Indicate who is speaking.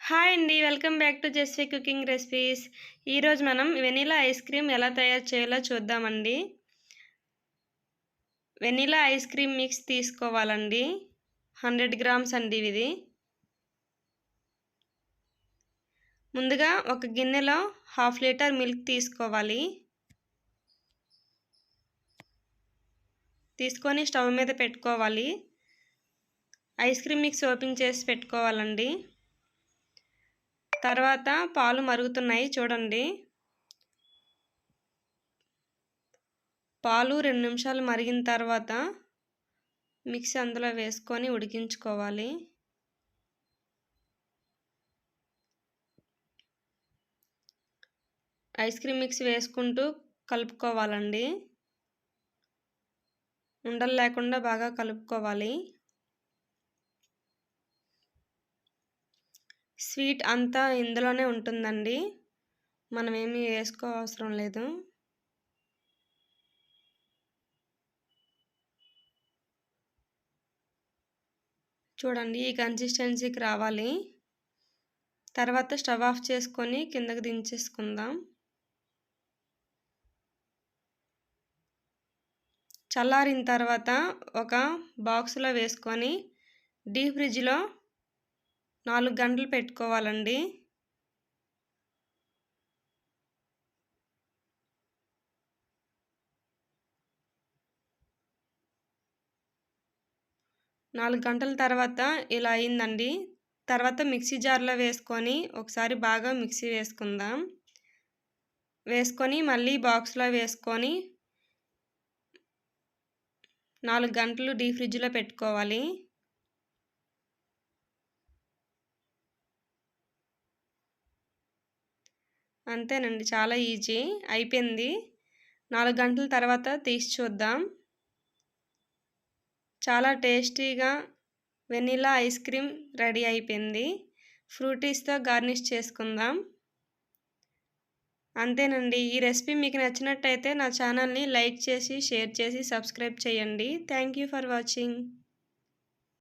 Speaker 1: Hi అండి. Welcome back to Jessie cooking recipes. ఈరోజు మనం వెనిలా ఐస్ క్రీమ్ ఎలా తయారు చేయాలో చూద్దామండి. వెనిలా ఐస్ క్రీమ్ మిక్స్ తీసుకోవాలండి. 100 గ్రామ్స్ అండి ఇది. ముందుగా ఒక గిన్నెలో 1/2 లీటర్ మిల్క్ తీసుకోవాలి. తీసుకొని స్టవ్ మీద పెట్టుకోవాలి. ఐస్ క్రీమ్ మిక్స్ ఓపెన్ చేసి పెట్టుకోవాలండి. తర్వాత పాలు మరుగుతున్నాయి చూడండి. పాలు 2 నిమిషాలు మరిగిన తర్వాత మిక్సీ అందులో వేసుకొని ఉడికించుకోవాలి. ఐస్ క్రీమ్ మిక్స్ వేసుకుంటూ కలుపుకోవాలండి. ఉండలు లేకుండా బాగా కలుపుకోవాలి. స్వీట్ అంతా ఇందులోనే ఉంటుందండి, మనం ఏమీ వేసుకోవసరం లేదు. చూడండి ఈ కన్సిస్టెన్సీకి రావాలి. తర్వాత స్టవ్ ఆఫ్ చేసుకొని కిందకి దించేసుకుందాం. చల్లారిన తర్వాత ఒక బాక్స్లో వేసుకొని డీప్ ఫ్రిడ్జ్లో 4 గంటలు పెట్టుకోవాలండి. నాలుగు గంటల తర్వాత ఇలా అయిందండి. తర్వాత మిక్సీ జార్లో వేసుకొని ఒకసారి బాగా మిక్సీ వేసుకుందాం. వేసుకొని మళ్ళీ బాక్స్లో వేసుకొని 4 గంటలు డీప్ ఫ్రిడ్జ్లో పెట్టుకోవాలి. అంతేనండి, చాలా ఈజీ. అయిపోయింది. 4 గంటల తర్వాత తీసి చూద్దాం. చాలా టేస్టీగా వెనిలా ఐస్ క్రీమ్ రెడీ అయిపోయింది. ఫ్రూటీస్తో గార్నిష్ చేసుకుందాం. అంతేనండి. ఈ రెసిపీ మీకు నచ్చినట్టయితే నా ఛానల్ని లైక్ చేసి, షేర్ చేసి, సబ్స్క్రైబ్ చేయండి. Thank you for watching.